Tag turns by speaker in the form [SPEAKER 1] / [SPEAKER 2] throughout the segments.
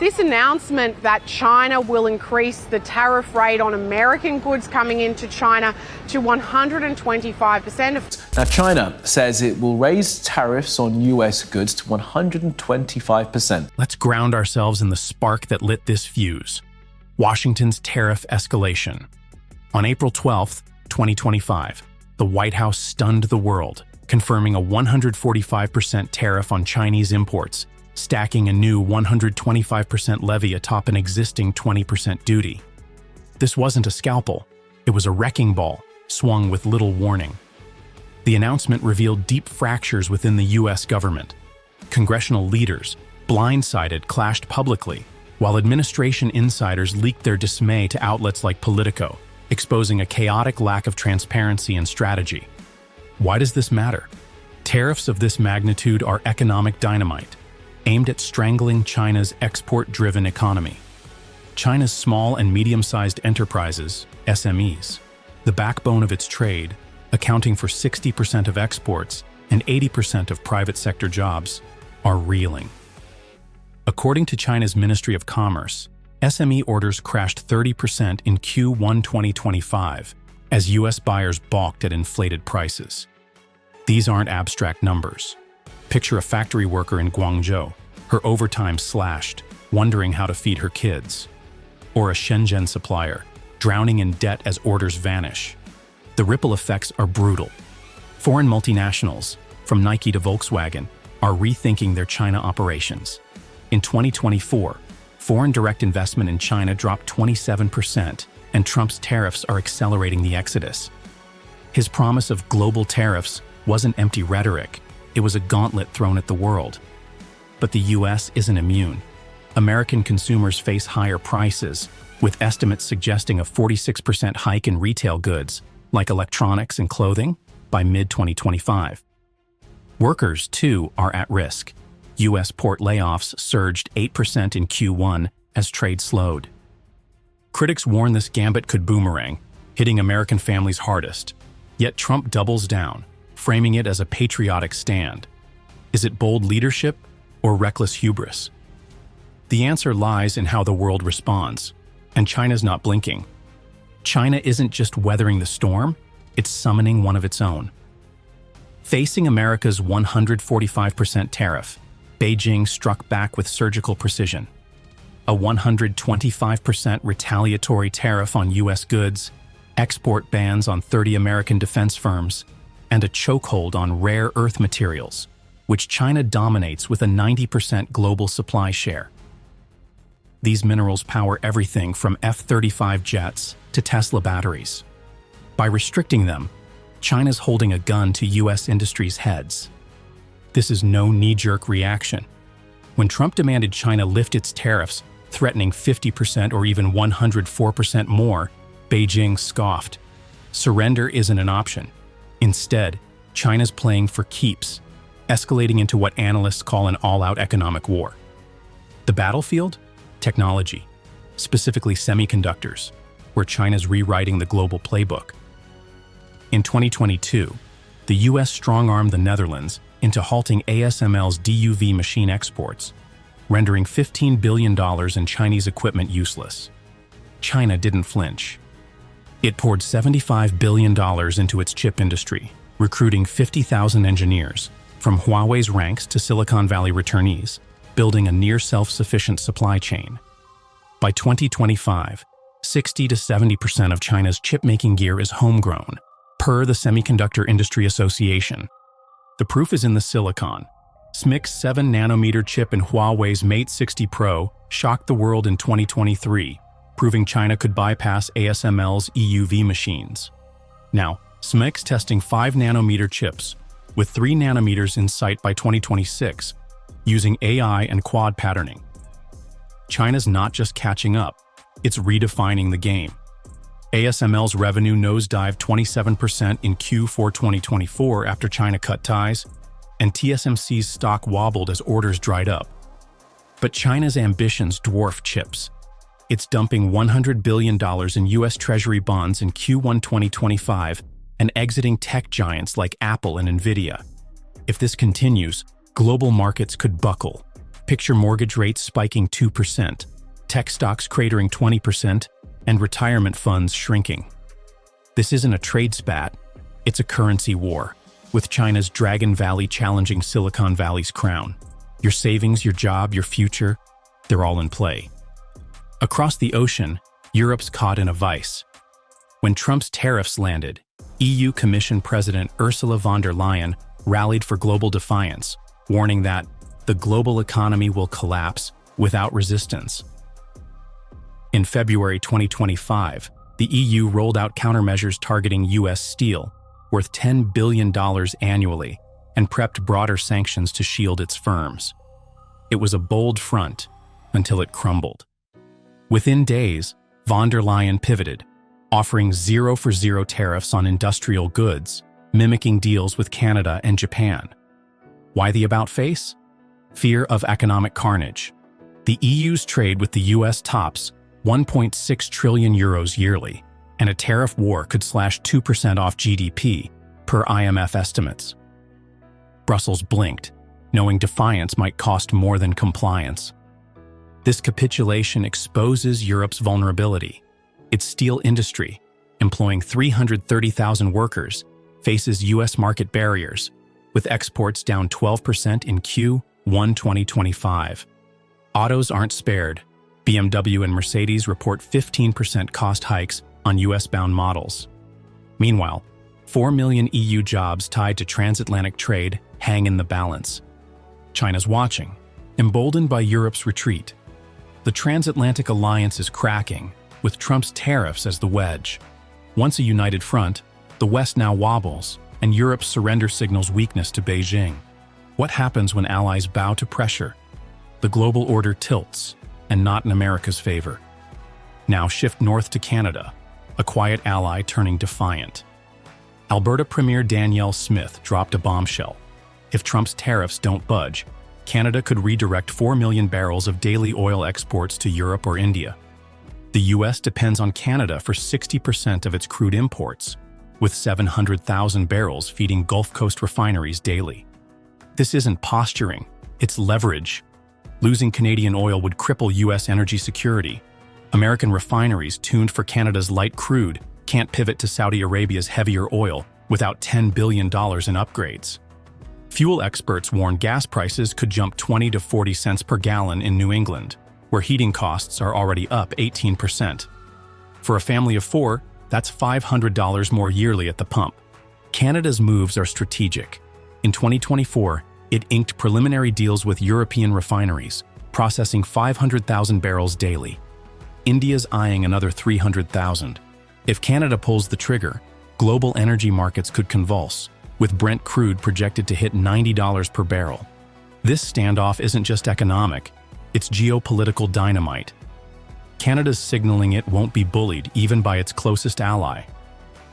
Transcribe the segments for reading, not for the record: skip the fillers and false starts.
[SPEAKER 1] This announcement that China will increase the tariff rate on American goods coming into China to 125%.
[SPEAKER 2] Now, China says it will raise tariffs on U.S. goods to 125%.
[SPEAKER 3] Let's ground ourselves in the spark that lit this fuse: Washington's tariff escalation. On April 12, 2025, the White House stunned the world, confirming a 145% tariff on Chinese imports, stacking a new 125% levy atop an existing 20% duty. This wasn't a scalpel, it was a wrecking ball, swung with little warning. The announcement revealed deep fractures within the U.S. government. Congressional leaders, blindsided, clashed publicly, while administration insiders leaked their dismay to outlets like Politico, exposing a chaotic lack of transparency and strategy. Why does this matter? Tariffs of this magnitude are economic dynamite, aimed at strangling China's export-driven economy. China's small and medium-sized enterprises, SMEs, the backbone of its trade, accounting for 60% of exports and 80% of private sector jobs, are reeling. According to China's Ministry of Commerce, SME orders crashed 30% in Q1 2025 as U.S. buyers balked at inflated prices. These aren't abstract numbers. Picture a factory worker in Guangzhou, her overtime slashed, wondering how to feed her kids. Or a Shenzhen supplier, drowning in debt as orders vanish. The ripple effects are brutal. Foreign multinationals, from Nike to Volkswagen, are rethinking their China operations. In 2024, foreign direct investment in China dropped 27%, and Trump's tariffs are accelerating the exodus. His promise of global tariffs wasn't empty rhetoric, it was a gauntlet thrown at the world. But the U.S. isn't immune. American consumers face higher prices, with estimates suggesting a 46% hike in retail goods, like electronics and clothing, by mid-2025. Workers, too, are at risk. U.S. port layoffs surged 8% in Q1 as trade slowed. Critics warn this gambit could boomerang, hitting American families hardest. Yet Trump doubles down, framing it as a patriotic stand. Is it bold leadership or reckless hubris? The answer lies in how the world responds, and China's not blinking. China isn't just weathering the storm, it's summoning one of its own. Facing America's 145% tariff, Beijing struck back with surgical precision. A 125% retaliatory tariff on U.S. goods, export bans on 30 American defense firms, and a chokehold on rare earth materials, which China dominates with a 90% global supply share. These minerals power everything from F-35 jets to Tesla batteries. By restricting them, China's holding a gun to U.S. industry's heads. This is no knee-jerk reaction. When Trump demanded China lift its tariffs, threatening 50% or even 104% more, Beijing scoffed. Surrender isn't an option. Instead, China's playing for keeps, escalating into what analysts call an all-out economic war. The battlefield? Technology, specifically semiconductors, where China's rewriting the global playbook. In 2022, the U.S. strong-armed the Netherlands into halting ASML's DUV machine exports, rendering $15 billion in Chinese equipment useless. China didn't flinch. It poured $75 billion into its chip industry, recruiting 50,000 engineers, from Huawei's ranks to Silicon Valley returnees, building a near self-sufficient supply chain. By 2025, 60 to 70% of China's chip-making gear is homegrown, per the Semiconductor Industry Association. The proof is in the silicon. SMIC's 7-nanometer chip in Huawei's Mate 60 Pro shocked the world in 2023, proving China could bypass ASML's EUV machines. Now, SMIC's testing 5-nanometer chips, with 3 nanometers in sight by 2026, using AI and quad patterning. China's not just catching up, it's redefining the game. ASML's revenue nosedived 27% in Q4 2024 after China cut ties, and TSMC's stock wobbled as orders dried up. But China's ambitions dwarf chips. It's dumping $100 billion in U.S. Treasury bonds in Q1 2025 and exiting tech giants like Apple and Nvidia. If this continues, global markets could buckle. Picture mortgage rates spiking 2%, tech stocks cratering 20%, and retirement funds shrinking. This isn't a trade spat, it's a currency war, with China's Dragon Valley challenging Silicon Valley's crown. Your savings, your job, your future, they're all in play. Across the ocean, Europe's caught in a vice. When Trump's tariffs landed, EU Commission President Ursula von der Leyen rallied for global defiance, warning that the global economy will collapse without resistance. In February 2025, the EU rolled out countermeasures targeting U.S. steel, worth $10 billion annually, and prepped broader sanctions to shield its firms. It was a bold front until it crumbled. Within days, von der Leyen pivoted, offering 0-for-0 tariffs on industrial goods, mimicking deals with Canada and Japan. Why the about-face? Fear of economic carnage. The EU's trade with the US tops 1.6 trillion euros yearly, and a tariff war could slash 2% off GDP, per IMF estimates. Brussels blinked, knowing defiance might cost more than compliance. This capitulation exposes Europe's vulnerability. Its steel industry, employing 330,000 workers, faces U.S. market barriers, with exports down 12% in Q1 2025. Autos aren't spared. BMW and Mercedes report 15% cost hikes on U.S.-bound models. Meanwhile, 4 million EU jobs tied to transatlantic trade hang in the balance. China's watching, emboldened by Europe's retreat. The transatlantic alliance is cracking, with Trump's tariffs as the wedge. Once a united front, the West now wobbles, and Europe's surrender signals weakness to Beijing. What happens when allies bow to pressure? The global order tilts, and not in America's favor. Now shift north to Canada, a quiet ally turning defiant. Alberta Premier Danielle Smith dropped a bombshell. If Trump's tariffs don't budge, Canada could redirect 4 million barrels of daily oil exports to Europe or India. The U.S. depends on Canada for 60% of its crude imports, with 700,000 barrels feeding Gulf Coast refineries daily. This isn't posturing, it's leverage. Losing Canadian oil would cripple U.S. energy security. American refineries tuned for Canada's light crude can't pivot to Saudi Arabia's heavier oil without $10 billion in upgrades. Fuel experts warn gas prices could jump 20 to 40 cents per gallon in New England, where heating costs are already up 18%. For a family of 4, that's $500 more yearly at the pump. Canada's moves are strategic. In 2024, it inked preliminary deals with European refineries, processing 500,000 barrels daily. India's eyeing another 300,000. If Canada pulls the trigger, global energy markets could convulse, with Brent crude projected to hit $90 per barrel. This standoff isn't just economic, it's geopolitical dynamite. Canada's signaling it won't be bullied even by its closest ally.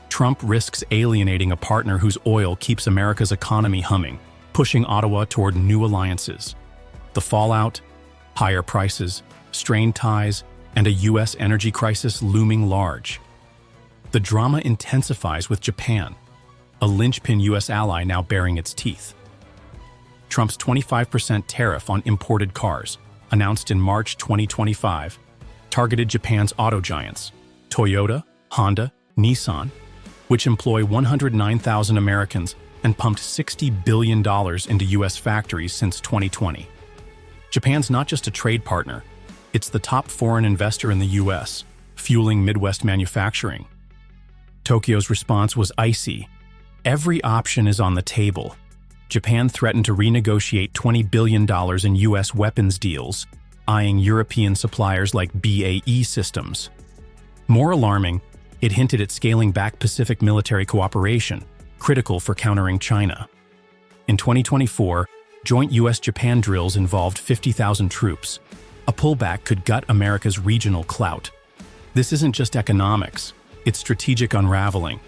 [SPEAKER 3] Trump risks alienating a partner whose oil keeps America's economy humming, pushing Ottawa toward new alliances. The fallout? Higher prices, strained ties, and a U.S. energy crisis looming large. The drama intensifies with Japan, a linchpin U.S. ally now baring its teeth. Trump's 25% tariff on imported cars, announced in March 2025, targeted Japan's auto giants, Toyota, Honda, Nissan, which employ 109,000 Americans and pumped $60 billion into U.S. factories since 2020. Japan's not just a trade partner, it's the top foreign investor in the U.S., fueling Midwest manufacturing. Tokyo's response was icy. Every option is on the table. Japan threatened to renegotiate $20 billion in U.S. weapons deals, eyeing European suppliers like BAE Systems. More alarming, it hinted at scaling back Pacific military cooperation, critical for countering China. In 2024, joint U.S.-Japan drills involved 50,000 troops. A pullback could gut America's regional clout. This isn't just economics, it's strategic unraveling.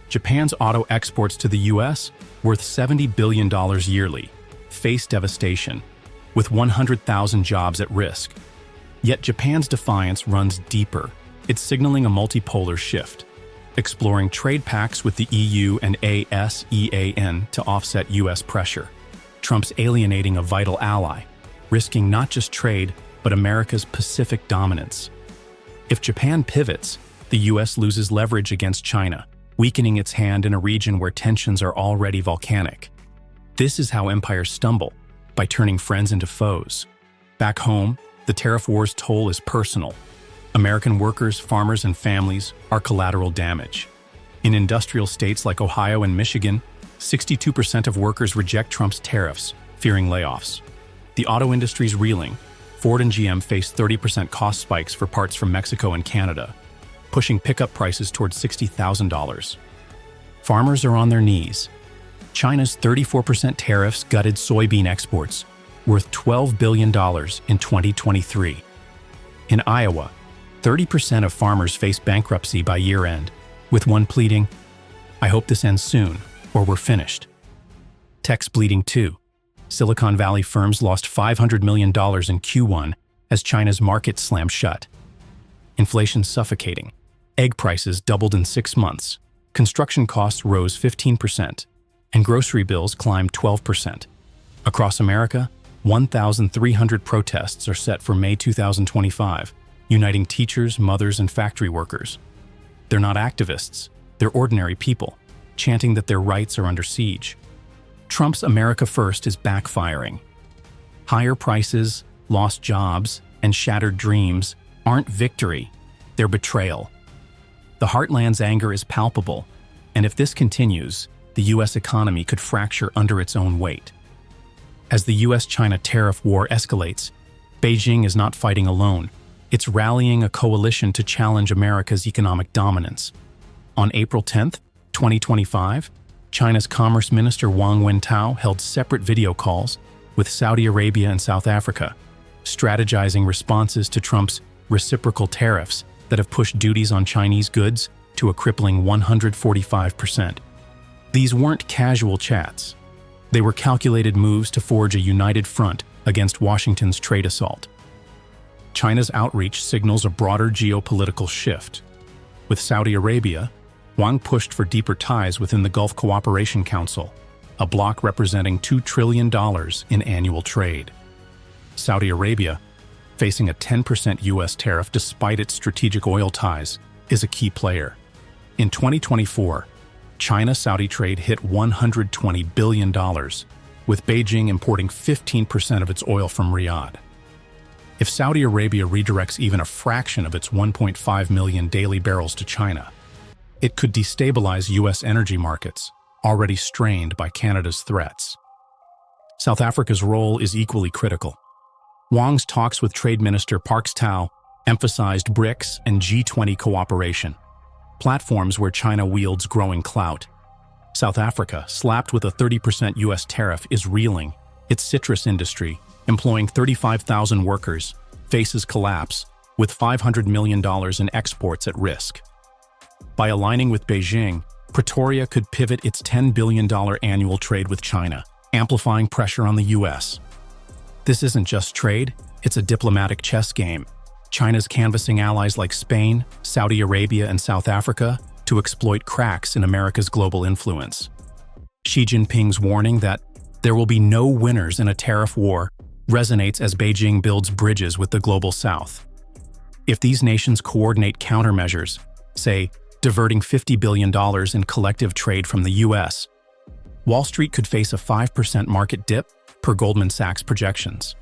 [SPEAKER 3] Japan's auto exports to the U.S., worth $70 billion yearly, face devastation, with 100,000 jobs at risk. Yet Japan's defiance runs deeper. It's signaling a multipolar shift, exploring trade pacts with the EU and ASEAN to offset U.S. pressure. Trump's alienating a vital ally. risking not just trade, but America's Pacific dominance. If Japan pivots, the U.S. loses leverage against China, weakening its hand in a region where tensions are already volcanic. This is how empires stumble, by turning friends into foes. Back home, the tariff war's toll is personal. American workers, farmers, and families are collateral damage. In industrial states like Ohio and Michigan, 62% of workers reject Trump's tariffs, fearing layoffs. The auto industry's reeling. Ford and GM face 30% cost spikes for parts from Mexico and Canada, pushing pickup prices towards $60,000. Farmers are on their knees. China's 34% tariffs gutted soybean exports, worth $12 billion in 2023. In Iowa, 30% of farmers face bankruptcy by year-end, with one pleading, "I hope this ends soon, or we're finished." Tech's bleeding too. Silicon Valley firms lost $500 million in Q1 as China's market slammed shut. Inflation's suffocating. Egg prices doubled in 6 months. Construction costs rose 15%, and grocery bills climbed 12%. Across America, 1,300 protests are set for May 2025, uniting teachers, mothers, and factory workers. They're not activists, they're ordinary people, chanting that their rights are under siege. Trump's America First is backfiring. Higher prices, lost jobs, and shattered dreams aren't victory, they're betrayal. The heartland's anger is palpable, and if this continues, the U.S. economy could fracture under its own weight. As the U.S. China tariff war escalates, Beijing is not fighting alone. It's rallying a coalition to challenge America's economic dominance. On April 10, 2025, China's Commerce Minister Wang Wentao held separate video calls with Saudi Arabia and South Africa, strategizing responses to Trump's reciprocal tariffs that have pushed duties on Chinese goods to a crippling 145%. These weren't casual chats. They were calculated moves to forge a united front against Washington's trade assault. China's outreach signals a broader geopolitical shift. With Saudi Arabia, Wang pushed for deeper ties within the Gulf Cooperation Council, a bloc representing $2 trillion in annual trade. Saudi Arabia, facing a 10% U.S. tariff despite its strategic oil ties, is a key player. In 2024, China-Saudi trade hit $120 billion, with Beijing importing 15% of its oil from Riyadh. If Saudi Arabia redirects even a fraction of its 1.5 million daily barrels to China, it could destabilize U.S. energy markets, already strained by Canada's threats. South Africa's role is equally critical. Wang's talks with Trade Minister Parks Tau emphasized BRICS and G20 cooperation, platforms where China wields growing clout. South Africa, slapped with a 30% U.S. tariff, is reeling. Its citrus industry, employing 35,000 workers, faces collapse, with $500 million in exports at risk. By aligning with Beijing, Pretoria could pivot its $10 billion annual trade with China, amplifying pressure on the U.S. This isn't just trade, it's a diplomatic chess game. China's canvassing allies like Spain, Saudi Arabia, and South Africa to exploit cracks in America's global influence. Xi Jinping's warning that there will be no winners in a tariff war resonates as Beijing builds bridges with the global South. If these nations coordinate countermeasures, say, diverting $50 billion in collective trade from the U.S., Wall Street could face a 5% market dip per Goldman Sachs projections.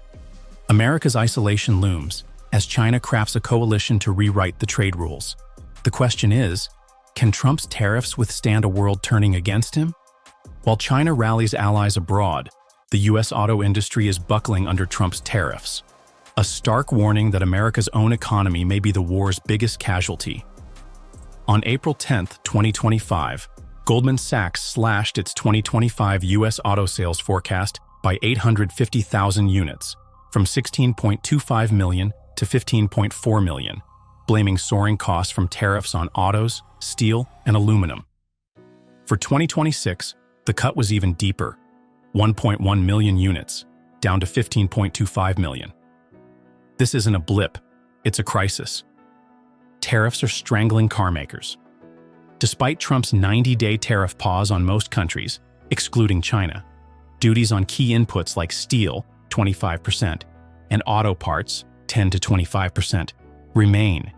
[SPEAKER 3] America's isolation looms as China crafts a coalition to rewrite the trade rules. The question is, can Trump's tariffs withstand a world turning against him? While China rallies allies abroad, the U.S. auto industry is buckling under Trump's tariffs, a stark warning that America's own economy may be the war's biggest casualty. On April 10, 2025, Goldman Sachs slashed its 2025 U.S. auto sales forecast by 850,000 units, from 16.25 million to 15.4 million, blaming soaring costs from tariffs on autos, steel, and aluminum. For 2026, the cut was even deeper, 1.1 million units, down to 15.25 million. This isn't a blip, it's a crisis. Tariffs are strangling carmakers. Despite Trump's 90-day tariff pause on most countries, excluding China, duties on key inputs like steel, 25%, and auto parts, 10 to 25%, remain,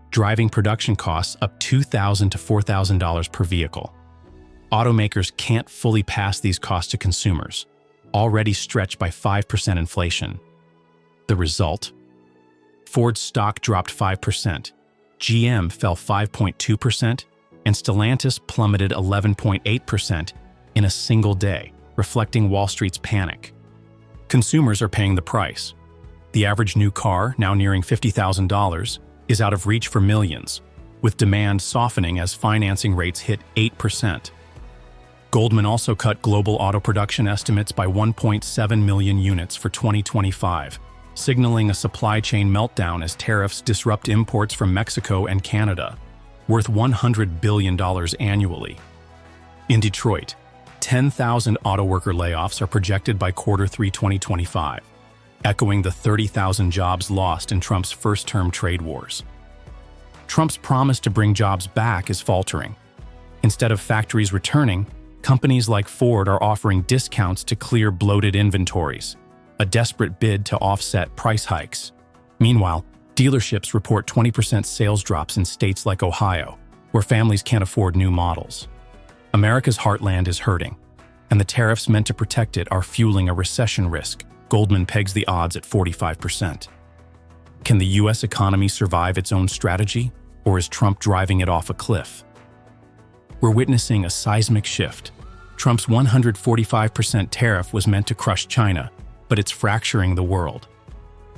[SPEAKER 3] driving production costs up $2,000 to $4,000 per vehicle. Automakers can't fully pass these costs to consumers, already stretched by 5% inflation. The result? Ford's stock dropped 5%, GM fell 5.2%, and Stellantis plummeted 11.8% in a single day, reflecting Wall Street's panic. Consumers are paying the price. The average new car, now nearing $50,000, is out of reach for millions, with demand softening as financing rates hit 8%. Goldman also cut global auto production estimates by 1.7 million units for 2025, signaling a supply chain meltdown as tariffs disrupt imports from Mexico and Canada, worth $100 billion annually. In Detroit, 10,000 auto worker layoffs are projected by Q3 2025, echoing the 30,000 jobs lost in Trump's first-term trade wars. Trump's promise to bring jobs back is faltering. Instead of factories returning, companies like Ford are offering discounts to clear bloated inventories, a desperate bid to offset price hikes. Meanwhile, dealerships report 20% sales drops in states like Ohio, where families can't afford new models. America's heartland is hurting, and the tariffs meant to protect it are fueling a recession risk. Goldman pegs the odds at 45%. Can the U.S. economy survive its own strategy, or is Trump driving it off a cliff? We're witnessing a seismic shift. Trump's 145% tariff was meant to crush China, but it's fracturing the world.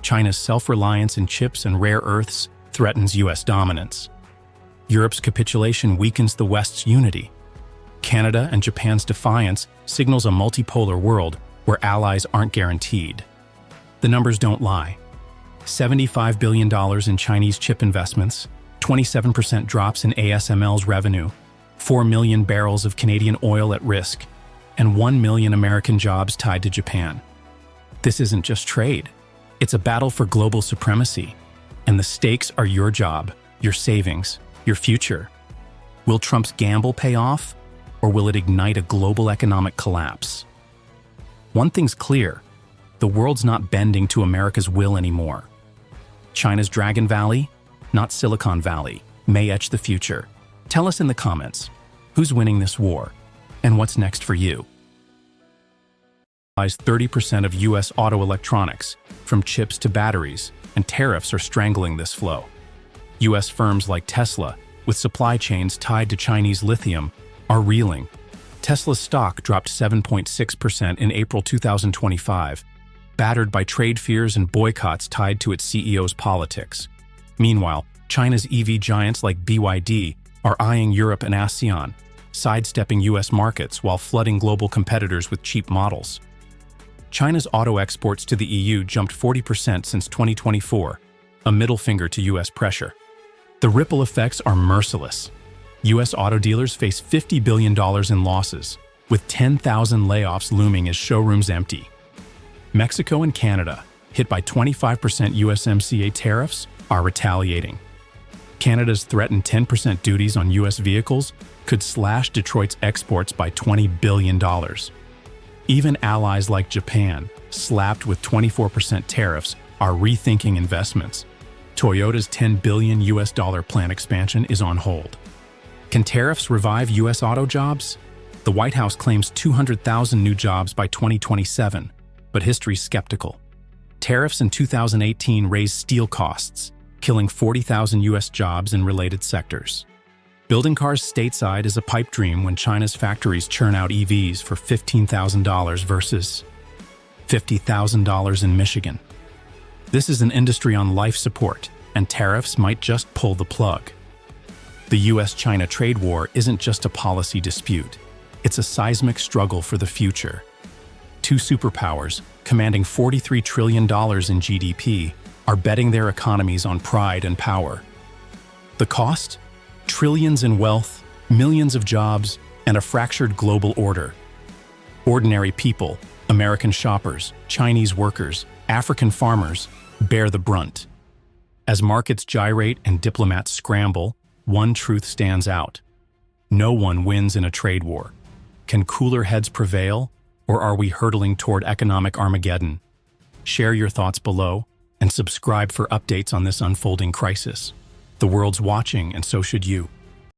[SPEAKER 3] China's self-reliance in chips and rare earths threatens U.S. dominance. Europe's capitulation weakens the West's unity. Canada and Japan's defiance signals a multipolar world where allies aren't guaranteed. The numbers don't lie. $75 billion in Chinese chip investments, 27% drops in ASML's revenue, 4 million barrels of Canadian oil at risk, and 1 million American jobs tied to Japan. This isn't just trade. It's a battle for global supremacy, and the stakes are your job, your savings, your future. Will Trump's gamble pay off, or will it ignite a global economic collapse? One thing's clear, the world's not bending to America's will anymore. China's Dragon Valley, not Silicon Valley, may etch the future. Tell us in the comments, who's winning this war, and what's next for you? 30% of U.S. auto electronics, from chips to batteries, and tariffs are strangling this flow. U.S. firms like Tesla, with supply chains tied to Chinese lithium, are reeling. Tesla's stock dropped 7.6% in April 2025, battered by trade fears and boycotts tied to its CEO's politics. Meanwhile, China's EV giants like BYD are eyeing Europe and ASEAN, sidestepping U.S. markets while flooding global competitors with cheap models. China's auto exports to the EU jumped 40% since 2024, a middle finger to U.S. pressure. The ripple effects are merciless. U.S. auto dealers face $50 billion in losses, with 10,000 layoffs looming as showrooms empty. Mexico and Canada, hit by 25% USMCA tariffs, are retaliating. Canada's threatened 10% duties on U.S. vehicles could slash Detroit's exports by $20 billion. Even allies like Japan, slapped with 24% tariffs, are rethinking investments. Toyota's $10 billion plant expansion is on hold. Can tariffs revive U.S. auto jobs? The White House claims 200,000 new jobs by 2027, but history's skeptical. Tariffs in 2018 raised steel costs, killing 40,000 U.S. jobs in related sectors. Building cars stateside is a pipe dream when China's factories churn out EVs for $15,000 versus $50,000 in Michigan. This is an industry on life support, and tariffs might just pull the plug. The U.S. China trade war isn't just a policy dispute. It's a seismic struggle for the future. Two superpowers, commanding $43 trillion in GDP, are betting their economies on pride and power. The cost? Trillions in wealth, millions of jobs, and a fractured global order. Ordinary people, American shoppers, Chinese workers, African farmers, bear the brunt. As markets gyrate and diplomats scramble, one truth stands out. No one wins in a trade war. Can cooler heads prevail, or are we hurtling toward economic Armageddon? Share your thoughts below and subscribe for updates on this unfolding crisis. The world's watching, and so should you.